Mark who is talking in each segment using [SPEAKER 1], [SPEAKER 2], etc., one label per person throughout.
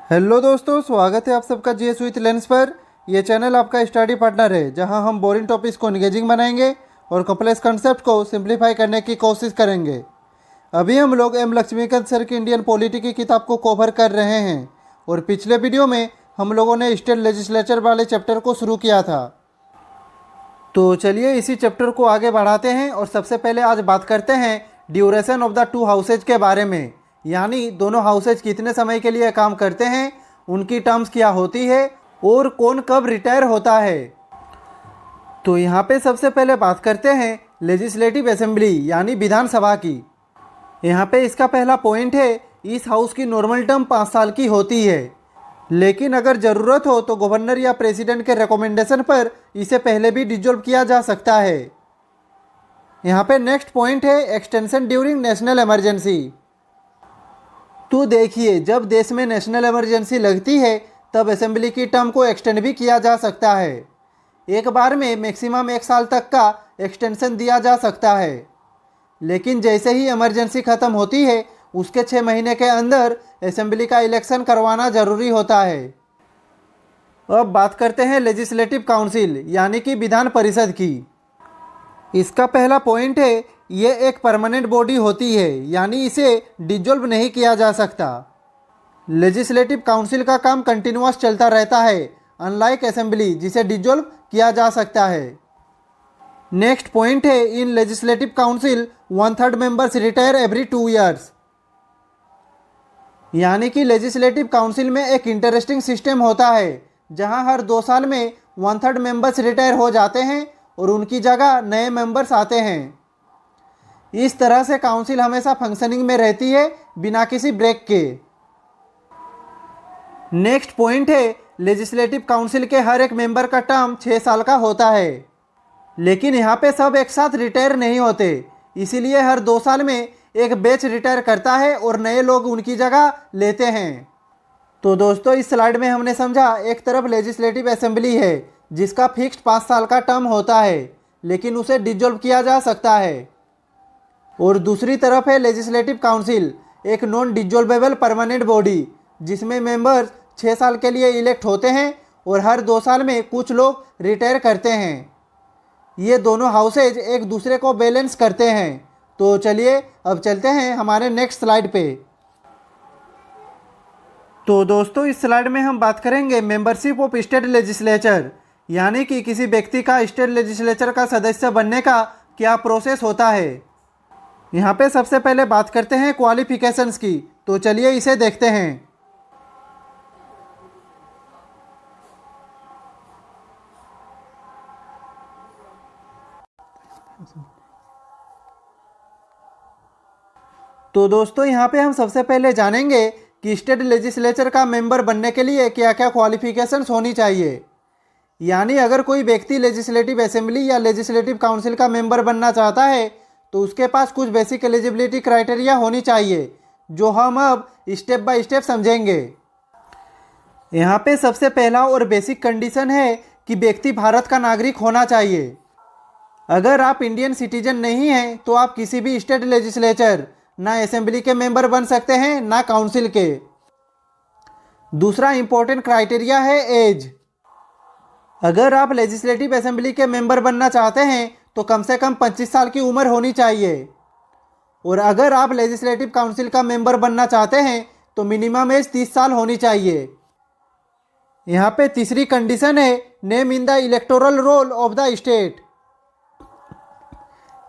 [SPEAKER 1] Hello दोस्तों, स्वागत है आप सबका जीएस विथ लेंस पर। यह चैनल आपका स्टडी पार्टनर है, जहां हम बोरिंग टॉपिक्स को इंगेजिंग बनाएंगे और कॉम्प्लेक्स कंसेप्ट को सिंप्लीफाई करने की कोशिश करेंगे। अभी हम लोग एम लक्ष्मीकांत सर की इंडियन पॉलिटी की किताब को कवर कर रहे हैं और पिछले वीडियो में हम लोगों ने स्टेट लेजिस्लेचर वाले चैप्टर को शुरू किया था। तो चलिए इसी चैप्टर को आगे बढ़ाते हैं और सबसे पहले आज बात करते हैं duration of the two houses के बारे में, यानी दोनों हाउसेज कितने समय के लिए काम करते हैं, उनकी टर्म्स क्या होती है और कौन कब रिटायर होता है। तो यहाँ पे सबसे पहले बात करते हैं लेजिस्लेटिव असेंबली यानी विधानसभा की। यहाँ पे इसका पहला पॉइंट है, इस हाउस की नॉर्मल टर्म 5 साल की होती है, लेकिन अगर ज़रूरत हो तो गवर्नर या प्रेसिडेंट के रिकमेंडेशन पर इसे पहले भी डिसॉल्व किया जा सकता है। यहाँ पे नेक्स्ट पॉइंट है एक्सटेंशन ड्यूरिंग नेशनल इमरजेंसी। तो देखिए, जब देश में नेशनल इमरजेंसी लगती है तब असेंबली की टर्म को एक्सटेंड भी किया जा सकता है। एक बार में मैक्सिमम 1 साल तक का एक्सटेंशन दिया जा सकता है, लेकिन जैसे ही इमरजेंसी ख़त्म होती है उसके 6 महीने के अंदर असेंबली का इलेक्शन करवाना ज़रूरी होता है। अब बात करते हैं लेजिस्लेटिव काउंसिल यानी कि विधान परिषद की। इसका पहला पॉइंट है, ये एक परमानेंट बॉडी होती है, यानी इसे डिसॉल्व नहीं किया जा सकता। लेजिस्लेटिव काउंसिल का काम कंटिन्यूअस चलता रहता है, अनलाइक असेंबली जिसे डिसॉल्व किया जा सकता है। नेक्स्ट पॉइंट है, in legislative council 1/3 members retire every 2 years. यानी कि लेजिस्लेटिव काउंसिल में एक इंटरेस्टिंग सिस्टम होता है जहां हर 2 साल में 1/3 मेंबर्स रिटायर हो जाते हैं और उनकी जगह नए मेंबर्स आते हैं। इस तरह से काउंसिल हमेशा फंक्शनिंग में रहती है बिना किसी ब्रेक के। नेक्स्ट पॉइंट है, लेजिस्लेटिव काउंसिल के हर एक मेंबर का टर्म 6 साल का होता है, लेकिन यहाँ पे सब एक साथ रिटायर नहीं होते, इसीलिए हर 2 साल में एक बैच रिटायर करता है और नए लोग उनकी जगह लेते हैं। तो दोस्तों, इस स्लाइड में हमने समझा एक तरफ लेजिस्लेटिव असेंबली है जिसका फिक्स्ड 5 साल का टर्म होता है, लेकिन उसे डिसॉल्व किया जा सकता है, और दूसरी तरफ है लेजिस्लेटिव काउंसिल, एक नॉन डिसॉल्वेबल परमानेंट बॉडी जिसमें मेंबर्स 6 साल के लिए इलेक्ट होते हैं और हर 2 साल में कुछ लोग रिटायर करते हैं। ये दोनों हाउसेज एक दूसरे को बैलेंस करते हैं। तो चलिए अब चलते हैं हमारे नेक्स्ट स्लाइड पे। तो दोस्तों, इस स्लाइड में हम बात करेंगे मेंबरशिप ऑफ स्टेट लेजिस्लेचर, यानी कि किसी व्यक्ति का स्टेट लेजिस्लेचर का सदस्य बनने का क्या प्रोसेस होता है। यहाँ पे सबसे पहले बात करते हैं क्वालिफिकेशंस की। तो चलिए इसे देखते हैं। तो दोस्तों, यहाँ पे हम सबसे पहले जानेंगे कि स्टेट लेजिस्लेचर का मेंबर बनने के लिए क्या क्या क्वालिफिकेशंस होनी चाहिए। यानी अगर कोई व्यक्ति लेजिस्लेटिव असेंबली या लेजिस्लेटिव काउंसिल का मेंबर बनना चाहता है तो उसके पास कुछ बेसिक एलिजिबिलिटी क्राइटेरिया होनी चाहिए, जो हम अब स्टेप बाय स्टेप समझेंगे। यहाँ पे सबसे पहला और बेसिक कंडीशन है कि व्यक्ति भारत का नागरिक होना चाहिए। अगर आप इंडियन सिटीजन नहीं हैं तो आप किसी भी स्टेट लेजिस्लेचर, ना असेंबली के मेंबर बन सकते हैं ना काउंसिल के। दूसरा इंपॉर्टेंट क्राइटेरिया है एज। अगर आप लेजिस्लेटिव असेंबली के मेंबर बनना चाहते हैं तो कम से कम 25 साल की उम्र होनी चाहिए, और अगर आप लेजिस्लेटिव काउंसिल का मेंबर बनना चाहते हैं तो मिनिमम एज 30 साल होनी चाहिए। यहाँ पे तीसरी कंडीशन है name in the electoral roll of the state,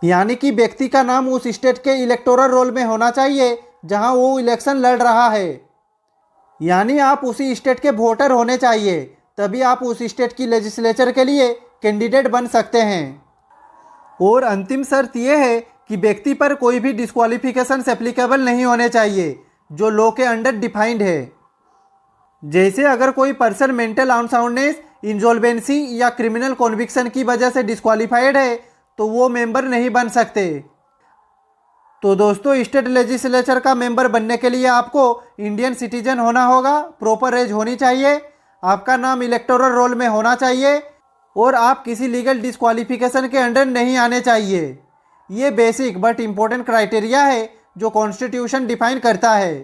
[SPEAKER 1] यानी कि व्यक्ति का नाम उस स्टेट के इलेक्टोरल रोल में होना चाहिए जहां वो इलेक्शन लड़ रहा है। यानी आप उसी स्टेट के वोटर होने चाहिए, तभी आप उस स्टेट की लेजिस्लेचर के लिए कैंडिडेट बन सकते हैं। और अंतिम शर्त यह है कि व्यक्ति पर कोई भी डिस्क्वालिफिकेशन एप्लीकेबल नहीं होने चाहिए जो लॉ के अंडर डिफाइंड है। जैसे अगर कोई पर्सन मेंटल अनसाउंडनेस, इंजॉल्वेंसी या क्रिमिनल कॉन्विक्शन की वजह से डिस्क्वालिफाइड है तो वो मेंबर नहीं बन सकते। तो दोस्तों, स्टेट लेजिस्लेचर का मेंबर बनने के लिए आपको इंडियन सिटीजन होना होगा, प्रॉपर एज होनी चाहिए, आपका नाम इलेक्टोरल रोल में होना चाहिए और आप किसी लीगल डिस्क्वालिफिकेशन के अंडर नहीं आने चाहिए। ये बेसिक बट इम्पोर्टेंट क्राइटेरिया है जो कॉन्स्टिट्यूशन डिफाइन करता है।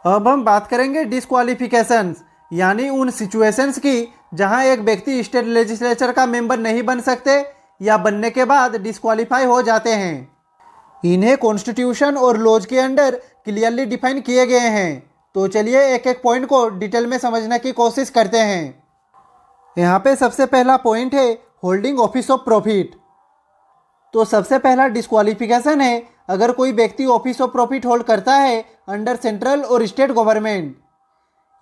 [SPEAKER 1] अब हम बात करेंगे डिस्क्वालिफिकेशंस, यानी उन सिचुएशंस की जहां एक व्यक्ति स्टेट लेजिस्लेचर का मेंबर नहीं बन सकते या बनने के बाद डिस्क्वालीफाई हो जाते हैं। इन्हें कॉन्स्टिट्यूशन और लॉज के अंडर क्लियरली डिफाइन किए गए हैं। तो चलिए एक एक पॉइंट को डिटेल में समझने की कोशिश करते हैं। यहाँ पे सबसे पहला पॉइंट है होल्डिंग ऑफिस ऑफ प्रॉफिट। तो सबसे पहला डिस्क्वालिफिकेशन है अगर कोई व्यक्ति ऑफिस ऑफ प्रॉफिट होल्ड करता है अंडर सेंट्रल और स्टेट गवर्नमेंट,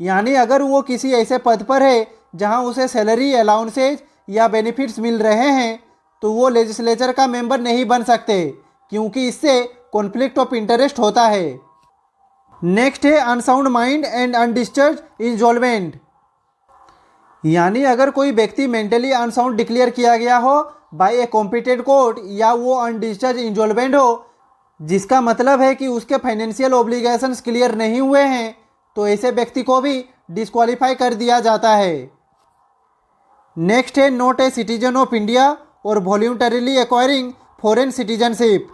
[SPEAKER 1] यानी अगर वो किसी ऐसे पद पर है जहां उसे सैलरी, अलाउंसेज या बेनिफिट्स मिल रहे हैं, तो वो लेजिस्लेचर का मेंबर नहीं बन सकते, क्योंकि इससे कॉन्फ्लिक्ट ऑफ इंटरेस्ट होता है। नेक्स्ट है अनसाउंड माइंड एंड अनडिस्चार्ज इंजॉल्वमेंट, यानी अगर कोई व्यक्ति मेंटली अनसाउंड डिक्लेयर किया गया हो बाय ए कॉम्पिटेंट कोर्ट या वो अनडिस्चार्ज इंजॉल्वमेंट हो, जिसका मतलब है कि उसके फाइनेंशियल ऑब्लिगेशंस क्लियर नहीं हुए हैं, तो ऐसे व्यक्ति को भी डिस्क्वालीफाई कर दिया जाता है। नेक्स्ट है not a citizen of India और वॉल्यूंटरीली एक्वायरिंग फॉरेन सिटीजनशिप,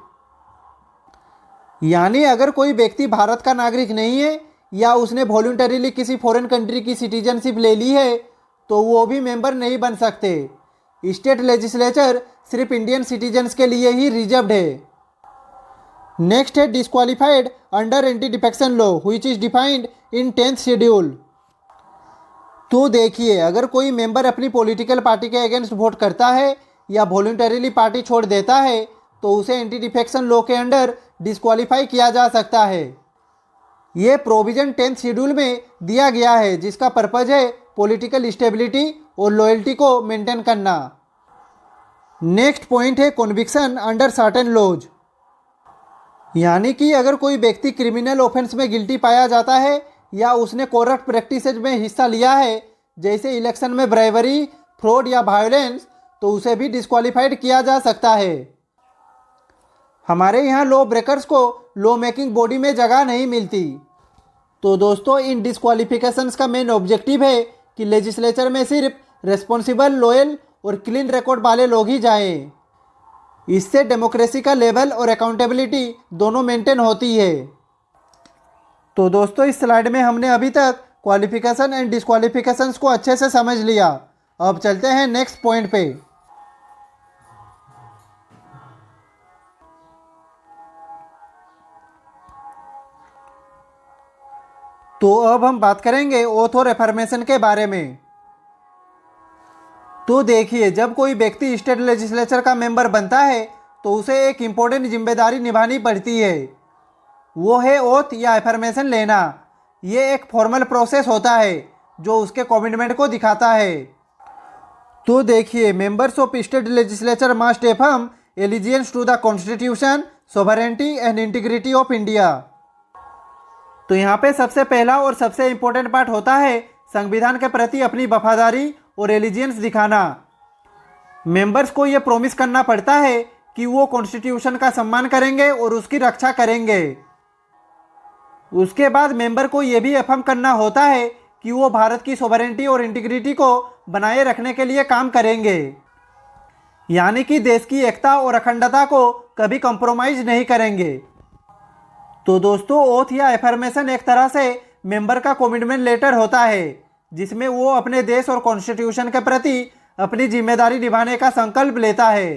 [SPEAKER 1] यानी अगर कोई व्यक्ति भारत का नागरिक नहीं है या उसने वॉल्यूंटरीली किसी फॉरेन कंट्री की सिटीजनशिप ले ली है, तो वो भी मेंबर नहीं बन सकते। स्टेट लेजिस्लेचर सिर्फ इंडियन सिटीजन्स के लिए ही रिजर्व्ड है। नेक्स्ट है disqualified under anti defection law which is defined in 10th schedule. तो देखिए अगर कोई मेंबर अपनी पॉलिटिकल पार्टी के अगेंस्ट वोट करता है या वॉल्यूंटरीली पार्टी छोड़ देता है, तो उसे एंटी डिफेक्शन लॉ के अंडर डिस्क्वालीफाई किया जा सकता है। ये प्रोविजन 10th शेड्यूल में दिया गया है, जिसका पर्पज है पॉलिटिकल स्टेबिलिटी और लॉयल्टी को मेंटेन करना। नेक्स्ट पॉइंट है कॉन्विक्शन अंडर सर्टेन लॉज, यानी कि अगर कोई व्यक्ति क्रिमिनल ऑफेंस में गिल्टी पाया जाता है या उसने करप्ट प्रैक्टिसेज में हिस्सा लिया है, जैसे इलेक्शन में ब्राइवरी, फ्रॉड या वायलेंस, तो उसे भी डिस्क्वालीफाइड किया जा सकता है। हमारे यहाँ लॉ ब्रेकर्स को लॉ मेकिंग बॉडी में जगह नहीं मिलती। तो दोस्तों इन डिस्क्वालिफिकेशंस का मेन ऑब्जेक्टिव है कि लेजिस्लेचर में सिर्फ रेस्पॉन्सिबल, लॉयल और क्लीन रिकॉर्ड वाले लोग ही जाएं। इससे डेमोक्रेसी का लेवल और अकाउंटेबिलिटी दोनों मेंटेन होती है। तो दोस्तों इस स्लाइड में हमने अभी तक क्वालिफिकेशन एंड डिस्क्वालिफिकेशंस को अच्छे से समझ लिया। अब चलते हैं नेक्स्ट पॉइंट पे। तो अब हम बात करेंगे ओथ और एफर्मेशन के बारे में। तो देखिए जब कोई व्यक्ति स्टेट लेजिस्लेचर का मेंबर बनता है तो उसे एक इम्पोर्टेंट जिम्मेदारी निभानी पड़ती है, वो है ओथ या एफर्मेशन लेना। ये एक फॉर्मल प्रोसेस होता है जो उसके कमिटमेंट को दिखाता है। तो देखिए members of state legislature must affirm allegiance to the constitution, sovereignty and integrity of India. तो यहाँ पे सबसे पहला और सबसे इम्पोर्टेंट पार्ट होता है संविधान के प्रति अपनी वफादारी और एलिजियंस दिखाना। मेंबर्स को ये प्रॉमिस करना पड़ता है कि वो कॉन्स्टिट्यूशन का सम्मान करेंगे और उसकी रक्षा करेंगे। उसके बाद मेंबर को ये भी अफर्म करना होता है कि वो भारत की सोवरेंटी और इंटीग्रिटी को बनाए रखने के लिए काम करेंगे, यानी कि देश की एकता और अखंडता को कभी कॉम्प्रोमाइज नहीं करेंगे। तो दोस्तों ओथ या एफर्मेशन एक तरह से मेंबर का कमिटमेंट लेटर होता है, जिसमें वो अपने देश और कॉन्स्टिट्यूशन के प्रति अपनी जिम्मेदारी निभाने का संकल्प लेता है।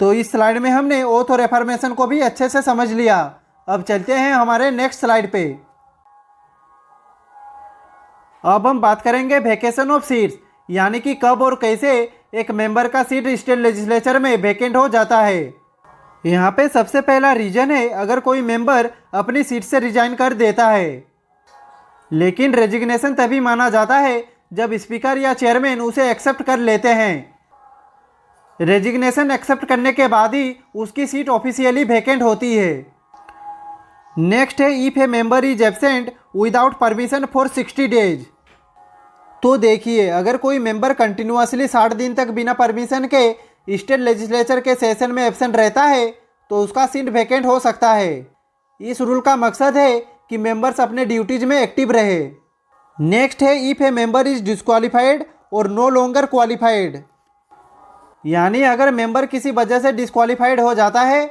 [SPEAKER 1] तो इस स्लाइड में हमने ओथ और एफर्मेशन को भी अच्छे से समझ लिया। अब चलते हैं हमारे नेक्स्ट स्लाइड पे। अब हम बात करेंगे वेकेशन ऑफ सीट्स, यानी कि कब और कैसे एक मेंबर का सीट स्टेट लेजिस्लेचर में वेकेंट हो जाता है। यहाँ पे सबसे पहला रीजन है अगर कोई मेंबर अपनी सीट से रिजाइन कर देता है, लेकिन रेजिग्नेशन तभी माना जाता है जब स्पीकर या चेयरमैन उसे एक्सेप्ट कर लेते हैं। रेजिग्नेशन एक्सेप्ट करने के बाद ही उसकी सीट ऑफिशियली वेकेंट होती है। नेक्स्ट है if a member is absent without permission for 60 days. तो देखिए अगर कोई मेंबर कंटिन्यूअसली 60 दिन तक बिना परमिशन के स्टेट लेजिस्लेचर के सेशन में एब्सेंट रहता है तो उसका सीट वेकेंट हो सकता है। इस रूल का मकसद है कि मेंबर्स अपने ड्यूटीज में एक्टिव रहे। नेक्स्ट है if a member is disqualified और नो लॉन्गर क्वालिफाइड, यानी अगर मेंबर किसी वजह से डिस्क्वालीफाइड हो जाता है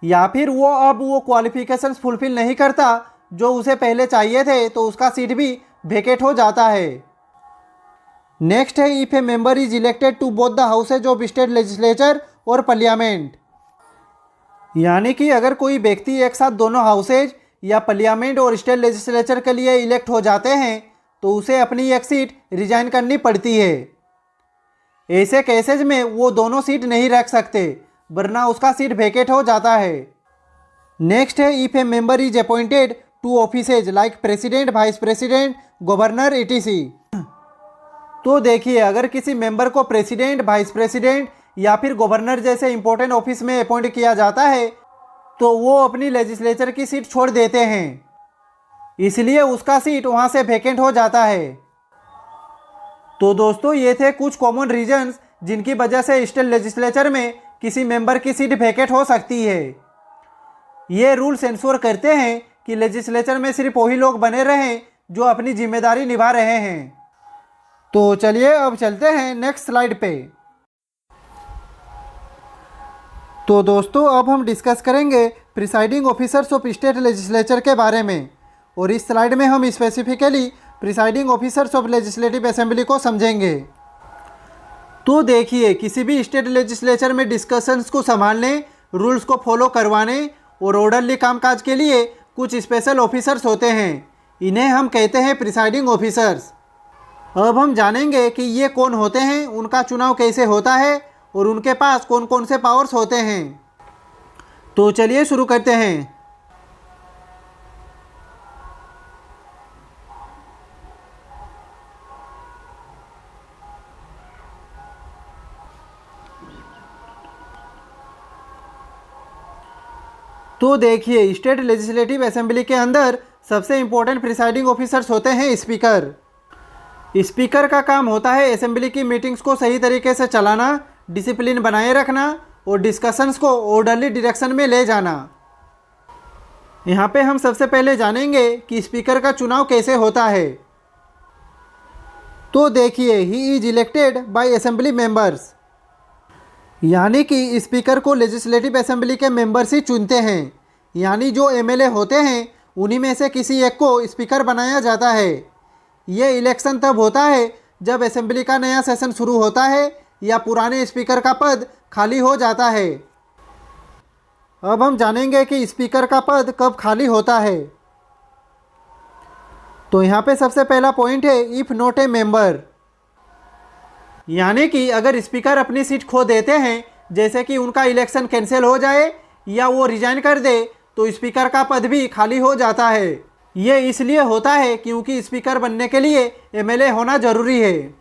[SPEAKER 1] या फिर वो अब क्वालिफिकेशंस फुलफिल नहीं करता जो उसे पहले चाहिए थे तो उसका सीट भी वेकेट हो जाता है। नेक्स्ट है if a member is elected to both the houses of state legislature और पार्लियामेंट। यानी कि अगर कोई व्यक्ति एक साथ दोनों हाउसेज या पार्लियामेंट और स्टेट लेजिस्लेचर के लिए इलेक्ट हो जाते हैं तो उसे अपनी एक सीट रिजाइन करनी पड़ती है। ऐसे केसेज में वो दोनों सीट नहीं रख सकते वरना उसका सीट वेकेट हो जाता है। नेक्स्ट है if a member is appointed to offices like president, vice president, governor etc। तो देखिए अगर किसी मेंबर को प्रेसिडेंट, वाइस प्रेसिडेंट या फिर गवर्नर जैसे इंपॉर्टेंट ऑफिस में अपॉइंट किया जाता है तो वो अपनी लेजिस्लेचर की सीट छोड़ देते हैं, इसलिए उसका सीट वहाँ से वेकेंट हो जाता है। तो दोस्तों ये थे कुछ कॉमन रीजंस जिनकी वजह से स्टेट लेजिस्लेचर में किसी मेंबर की सीट वेकेट हो सकती है। ये रूल्स इंश्योर करते हैं कि लेजिस्लेचर में सिर्फ वही लोग बने रहें जो अपनी जिम्मेदारी निभा रहे हैं। तो चलिए अब चलते हैं नेक्स्ट स्लाइड पे। तो दोस्तों अब हम डिस्कस करेंगे presiding officers of state legislature के बारे में, और इस स्लाइड में हम specifically presiding officers of legislative assembly को समझेंगे। तो देखिए किसी भी स्टेट लेजिस्लेचर में डिस्कशंस को संभालने, रूल्स को फॉलो करवाने और ऑर्डरली कामकाज के लिए कुछ स्पेशल ऑफिसर्स होते हैं, इन्हें हम कहते हैं प्रिसाइडिंग ऑफिसर्स। अब हम जानेंगे कि ये कौन होते हैं, उनका चुनाव कैसे होता है और उनके पास कौन कौन से पावर्स होते हैं। तो चलिए शुरू करते हैं। तो देखिए स्टेट लेजिस्लेटिव असेंबली के अंदर सबसे इंपॉर्टेंट प्रिसाइडिंग ऑफिसर्स होते हैं स्पीकर। स्पीकर का काम होता है असेंबली की मीटिंग्स को सही तरीके से चलाना, डिसिप्लिन बनाए रखना और डिस्कशंस को ऑर्डरली डायरेक्शन में ले जाना। यहाँ पे हम सबसे पहले जानेंगे कि स्पीकर का चुनाव कैसे होता है। तो देखिए he is elected by assembly members, यानी कि स्पीकर को लेजिस्लेटिव असेंबली के मेंबर्स ही चुनते हैं, यानी जो एमएलए होते हैं उन्हीं में से किसी एक को स्पीकर बनाया जाता है। ये इलेक्शन तब होता है जब असेंबली का नया सेशन शुरू होता है या पुराने स्पीकर का पद खाली हो जाता है। अब हम जानेंगे कि स्पीकर का पद कब खाली होता है। तो यहाँ पे सबसे पहला पॉइंट है इफ़ नॉट ए मेंबर, यानी कि अगर स्पीकर अपनी सीट खो देते हैं, जैसे कि उनका इलेक्शन कैंसिल हो जाए या वो रिजाइन कर दे, तो स्पीकर का पद भी खाली हो जाता है। ये इसलिए होता है क्योंकि स्पीकर बनने के लिए एमएलए होना जरूरी है।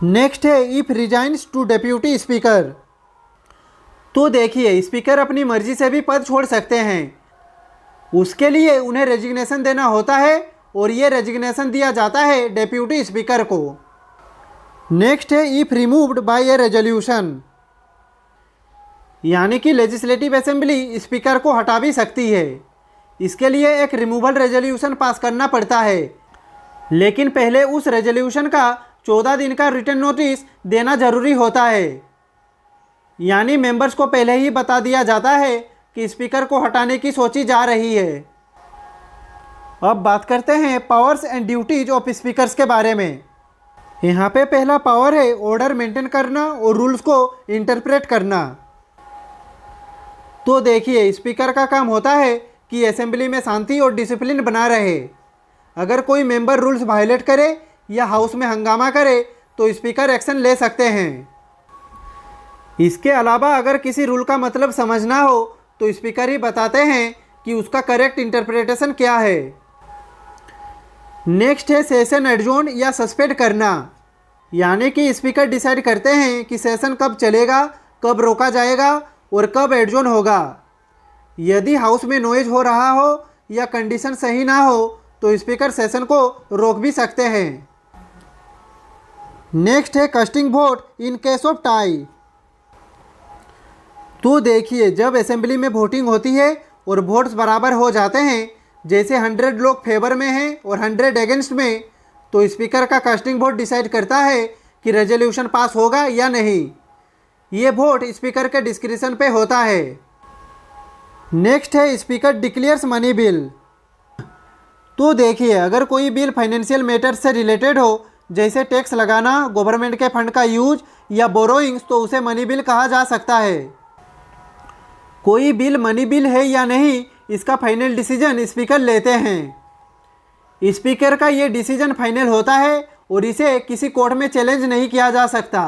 [SPEAKER 1] नेक्स्ट है if resigns to deputy speaker. तो देखिए स्पीकर अपनी मर्जी से भी पद छोड़ सकते हैं, उसके लिए उन्हें रेजिग्नेशन देना होता है और ये रेजिग्नेशन दिया जाता है डेप्यूटी स्पीकर को। नेक्स्ट है if removed by A resolution, यानी कि लेजिस्लेटिव असेंबली स्पीकर को हटा भी सकती है, इसके लिए एक रिमूवल रेजोल्यूशन पास करना पड़ता है, लेकिन पहले उस रेजोल्यूशन का 14 दिन का रिटन नोटिस देना जरूरी होता है। यानी मेंबर्स को पहले ही बता दिया जाता है कि स्पीकर को हटाने की सोची जा रही है। अब बात करते हैं powers and duties of speakers के बारे में। यहाँ पे पहला पावर है ऑर्डर मेंटेन करना और रूल्स को इंटरप्रेट करना। तो देखिए स्पीकर का काम होता है कि असेंबली में शांति और डिसिप्लिन बना रहे। अगर कोई मेंबर रूल्स वायलेट करे या हाउस में हंगामा करे तो स्पीकर एक्शन ले सकते हैं। इसके अलावा अगर किसी रूल का मतलब समझना हो तो स्पीकर ही बताते हैं कि उसका करेक्ट इंटरप्रिटेशन क्या है। नेक्स्ट है सेशन एडजोर्न या सस्पेंड करना, यानी कि स्पीकर डिसाइड करते हैं कि सेशन कब चलेगा, कब रोका जाएगा और कब एडजोर्न होगा। यदि हाउस में नॉइज हो रहा हो या कंडीशन सही ना हो तो स्पीकर सेशन को रोक भी सकते हैं। नेक्स्ट है casting vote in case of tie. तो देखिए जब असेंबली में वोटिंग होती है और वोट्स बराबर हो जाते हैं, जैसे 100 लोग फेवर में हैं और 100 अगेंस्ट में, तो स्पीकर का कास्टिंग वोट डिसाइड करता है कि रेजोल्यूशन पास होगा या नहीं। ये वोट स्पीकर के डिस्क्रिप्शन पे होता है। नेक्स्ट है स्पीकर डिक्लेयर्स मनी बिल, तो देखिए, अगर कोई बिल फाइनेंशियल मैटर्स से रिलेटेड हो, जैसे टैक्स लगाना, गवर्नमेंट के फंड का यूज या बोरोइंग्स, तो उसे मनी बिल कहा जा सकता है। कोई बिल मनी बिल है या नहीं, इसका फाइनल डिसीजन स्पीकर लेते हैं। स्पीकर का ये डिसीजन फाइनल होता है और इसे किसी कोर्ट में चैलेंज नहीं किया जा सकता।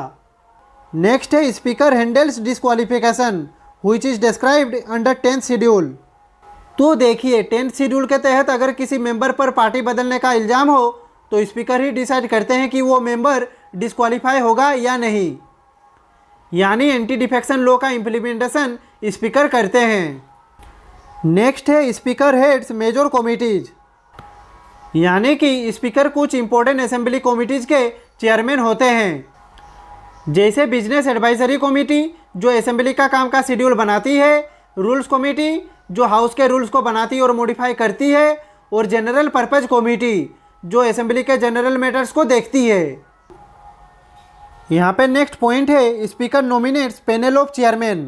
[SPEAKER 1] नेक्स्ट है speaker handles disqualification which is described under 10th schedule. तो देखिए, 10th शेड्यूल के तहत अगर किसी मेंबर पर पार्टी बदलने का इल्ज़ाम हो तो स्पीकर ही डिसाइड करते हैं कि वो मेंबर डिस्क्वालीफाई होगा या नहीं, यानी एंटी डिफेक्शन लॉ का इम्प्लीमेंटेशन स्पीकर करते हैं। नेक्स्ट है स्पीकर हेड्स मेजर कमिटीज, यानी कि स्पीकर कुछ इंपॉर्टेंट असेंबली कमिटीज़ के चेयरमैन होते हैं, जैसे बिजनेस एडवाइजरी कमेटी जो असेंबली का काम का शेड्यूल बनाती है, रूल्स कमेटी जो हाउस के रूल्स को बनाती और मॉडिफाई करती है, और जनरल पर्पज कमेटी जो असेंबली के जनरल मैटर्स को देखती है। यहाँ पे नेक्स्ट पॉइंट है speaker nominates panel of chairman.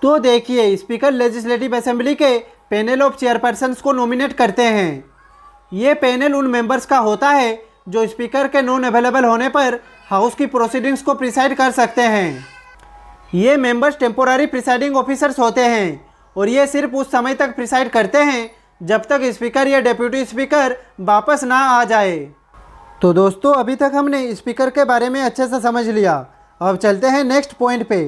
[SPEAKER 1] तो देखिए, स्पीकर लेजिस्लेटिव असेंबली के पैनल ऑफ चेयरपर्सन्स को नॉमिनेट करते हैं। ये पैनल उन मेंबर्स का होता है जो स्पीकर के नॉन अवेलेबल होने पर हाउस की प्रोसीडिंग्स को प्रिसाइड कर सकते हैं। ये मेंबर्स टेम्पोररी प्रिसाइडिंग ऑफिसर्स होते हैं और ये सिर्फ उस समय तक प्रिसाइड करते हैं जब तक स्पीकर या डेप्यूटी स्पीकर वापस ना आ जाए। तो दोस्तों, अभी तक हमने स्पीकर के बारे में अच्छे से समझ लिया। अब चलते हैं नेक्स्ट पॉइंट पे।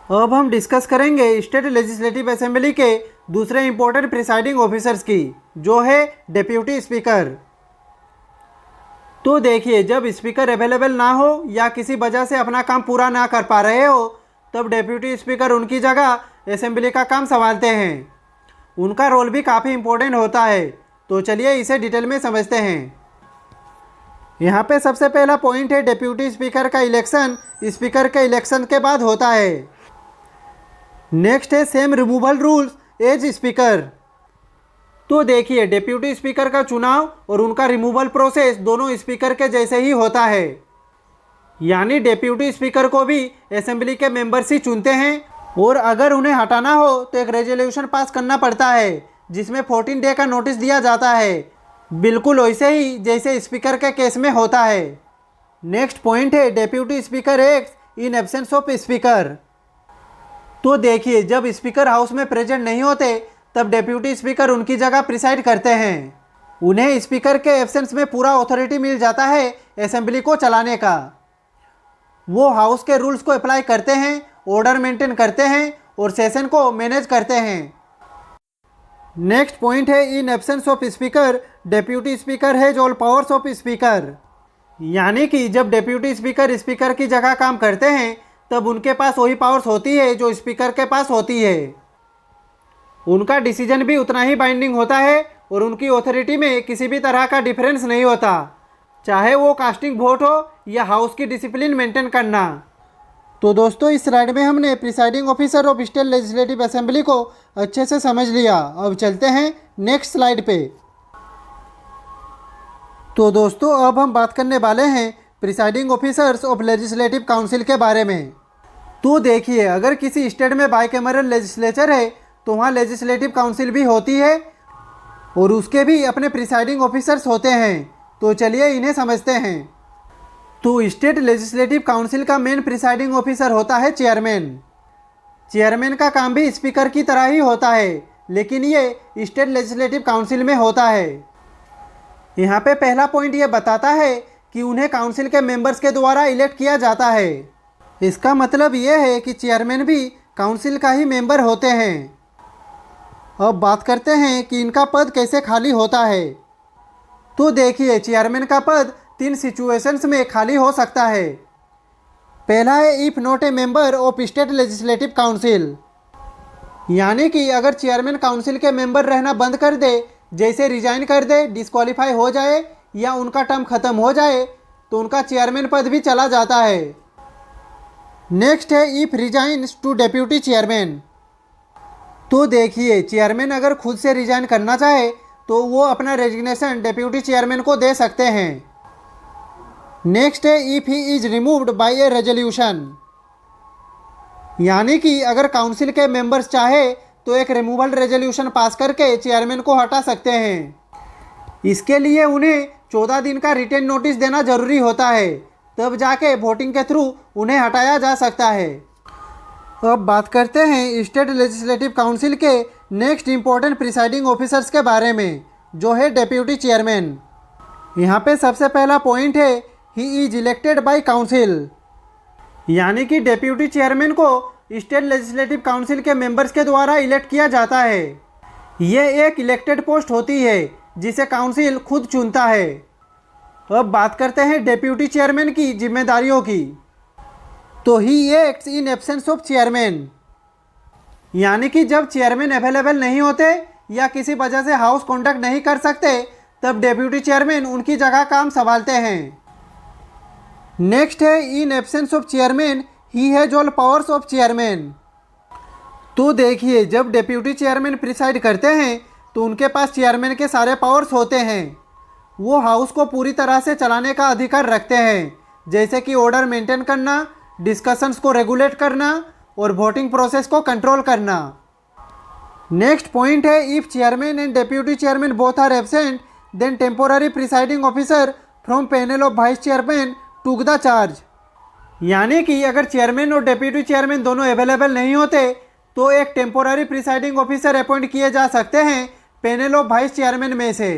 [SPEAKER 1] अब हम डिस्कस करेंगे स्टेट लेजिस्लेटिव असेंबली के दूसरे इंपॉर्टेंट प्रिसाइडिंग ऑफिसर्स की, जो है डेप्यूटी स्पीकर। तो देखिए, जब स्पीकर अवेलेबल ना हो या किसी वजह से अपना काम पूरा ना कर पा रहे हो, तब डेप्यूटी स्पीकर उनकी जगह असेंबली का काम संभालते हैं। उनका रोल भी काफ़ी इंपॉर्टेंट होता है। तो चलिए इसे डिटेल में समझते हैं। यहाँ पे सबसे पहला पॉइंट है डेप्यूटी स्पीकर का इलेक्शन स्पीकर के इलेक्शन के बाद होता है। नेक्स्ट है same removal rules as speaker. तो देखिए, डेप्यूटी स्पीकर का चुनाव और उनका रिमूवल प्रोसेस दोनों स्पीकर के जैसे ही होता है, यानी डेप्यूटी स्पीकर को भी असेंबली के मेंबर्स ही चुनते हैं और अगर उन्हें हटाना हो तो एक रेजोल्यूशन पास करना पड़ता है जिसमें 14 डे का नोटिस दिया जाता है, बिल्कुल वैसे ही जैसे स्पीकर के केस में होता है। नेक्स्ट पॉइंट है deputy speaker acts in absence of speaker. तो देखिए, जब स्पीकर हाउस में प्रेजेंट नहीं होते तब डेप्यूटी स्पीकर उनकी जगह प्रिसाइड करते हैं। उन्हें स्पीकर के एब्सेंस में पूरा अथॉरिटी मिल जाता है असेंबली को चलाने का। वो हाउस के रूल्स को अप्लाई करते हैं, ऑर्डर मेंटेन करते हैं और सेशन को मैनेज करते हैं। नेक्स्ट पॉइंट है in absence of speaker deputy speaker has all powers of speaker, यानी कि जब डेप्यूटी स्पीकर स्पीकर की जगह काम करते हैं तब उनके पास वही पावर्स होती है जो स्पीकर के पास होती है। उनका डिसीजन भी उतना ही बाइंडिंग होता है और उनकी ऑथोरिटी में किसी भी तरह का डिफरेंस नहीं होता, चाहे वो कास्टिंग वोट हो या हाउस की डिसिप्लिन मेंटेन करना। तो दोस्तों, इस स्लाइड में हमने presiding officer of state legislative assembly को अच्छे से समझ लिया। अब चलते हैं नेक्स्ट स्लाइड पे। तो दोस्तों, अब हम बात करने वाले हैं presiding officers of legislative council के बारे में। तो देखिए, अगर किसी स्टेट में बाइकैमरल लेजिस्लेचर है तो वहाँ लेजिस्लेटिव काउंसिल भी होती है और उसके भी अपने प्रिसाइडिंग ऑफिसर्स होते हैं। तो चलिए इन्हें समझते हैं। तो स्टेट लेजिस्लेटिव काउंसिल का मेन प्रिसाइडिंग ऑफिसर होता है चेयरमैन। चेयरमैन का काम भी स्पीकर की तरह ही होता है, लेकिन ये स्टेट लेजिस्लेटिव काउंसिल में होता है। यहाँ पे पहला पॉइंट ये बताता है कि उन्हें काउंसिल के मेंबर्स के द्वारा इलेक्ट किया जाता है। इसका मतलब ये है कि चेयरमैन भी काउंसिल का ही मेंबर होते हैं। अब बात करते हैं कि इनका पद कैसे खाली होता है। तो देखिए, चेयरमैन का पद 3 सिचुएशंस में खाली हो सकता है। पहला है if not a member of state legislative council, यानी कि अगर चेयरमैन काउंसिल के मेंबर रहना बंद कर दे, जैसे रिजाइन कर दे, डिस्क्वालीफाई हो जाए या उनका टर्म खत्म हो जाए, तो उनका चेयरमैन पद भी चला जाता है। नेक्स्ट है if resigns to deputy chairman. तो देखिए, चेयरमैन अगर खुद से रिजाइन करना चाहे तो वो अपना रेजिग्नेशन डेप्यूटी चेयरमैन को दे सकते हैं। नेक्स्ट है if he is removed by A resolution, यानी कि अगर काउंसिल के मेंबर्स चाहे तो एक रिमूवल रेजोल्यूशन पास करके चेयरमैन को हटा सकते हैं। इसके लिए उन्हें 14 दिन का रिटेन नोटिस देना जरूरी होता है, तब जाके वोटिंग के थ्रू उन्हें हटाया जा सकता है। अब बात करते हैं स्टेट लेजिस्लेटिव काउंसिल के नेक्स्ट इंपॉर्टेंट प्रिसाइडिंग ऑफिसर्स के बारे में, जो है डेप्यूटी चेयरमैन। यहाँ पे सबसे पहला पॉइंट है he is elected by council, यानी कि डेप्यूटी चेयरमैन को स्टेट लेजिस्लेटिव काउंसिल के मेंबर्स के द्वारा इलेक्ट किया जाता है। ये एक इलेक्टेड पोस्ट होती है जिसे काउंसिल खुद चुनता है। अब बात करते हैं डेप्यूटी चेयरमैन की जिम्मेदारियों की। तो he acts in absence of chairman, यानी कि जब चेयरमैन अवेलेबल नहीं होते या किसी वजह से हाउस कॉन्डक्ट नहीं कर सकते तब डेप्यूटी चेयरमैन उनकी जगह काम संभालते हैं। नेक्स्ट है in absence of chairman he has all powers of chairman. तो देखिए, जब डेप्यूटी चेयरमैन प्रिसाइड करते हैं तो उनके पास चेयरमैन के सारे पावर्स होते हैं। वो हाउस को पूरी तरह से चलाने का अधिकार रखते हैं, जैसे कि ऑर्डर मेंटेन करना, डिस्कशंस को रेगुलेट करना और वोटिंग प्रोसेस को कंट्रोल करना। नेक्स्ट पॉइंट है if chairman and deputy chairman both are absent then temporary presiding officer from panel of vice chairman took the charge, यानी कि अगर चेयरमैन और डेप्यूटी चेयरमैन दोनों अवेलेबल नहीं होते तो एक टेम्पोररी प्रिसाइडिंग ऑफिसर अपॉइंट किए जा सकते हैं पैनल ऑफ वाइस चेयरमैन में से।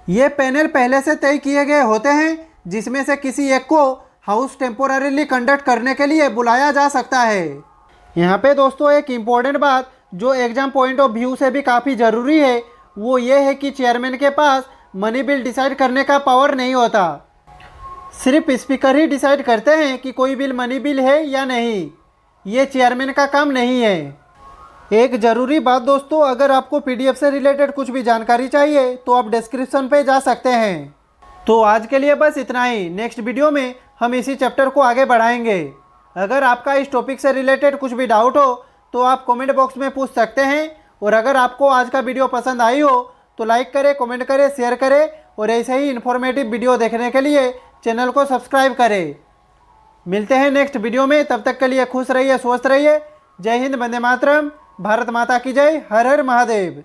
[SPEAKER 1] ये पैनल पहले से तय किए गए होते हैं, जिसमें से किसी एक को हाउस टेम्पोररीली कंडक्ट करने के लिए बुलाया जा सकता है। यहाँ पे दोस्तों एक इम्पॉर्टेंट बात जो एग्जाम पॉइंट ऑफ व्यू से भी काफ़ी ज़रूरी है वो ये है कि चेयरमैन के पास मनी बिल डिसाइड करने का पावर नहीं होता। सिर्फ स्पीकर ही डिसाइड करते हैं कि कोई बिल मनी बिल है या नहीं। ये चेयरमैन का काम नहीं है। एक ज़रूरी बात दोस्तों, अगर आपको पीडीएफ से रिलेटेड कुछ भी जानकारी चाहिए तो आप डिस्क्रिप्शन पे जा सकते हैं। तो आज के लिए बस इतना ही। नेक्स्ट वीडियो में हम इसी चैप्टर को आगे बढ़ाएंगे। अगर आपका इस टॉपिक से रिलेटेड कुछ भी डाउट हो तो आप कमेंट बॉक्स में पूछ सकते हैं। और अगर आपको आज का वीडियो पसंद आई हो तो लाइक करें, कमेंट करें, शेयर करें और ऐसे ही इन्फॉर्मेटिव वीडियो देखने के लिए चैनल को सब्सक्राइब करें। मिलते हैं नेक्स्ट वीडियो में, तब तक के लिए खुश रहिए, स्वस्थ रहिए। जय हिंद, वंदे मातरम, भारत माता की जय, हर हर महादेव।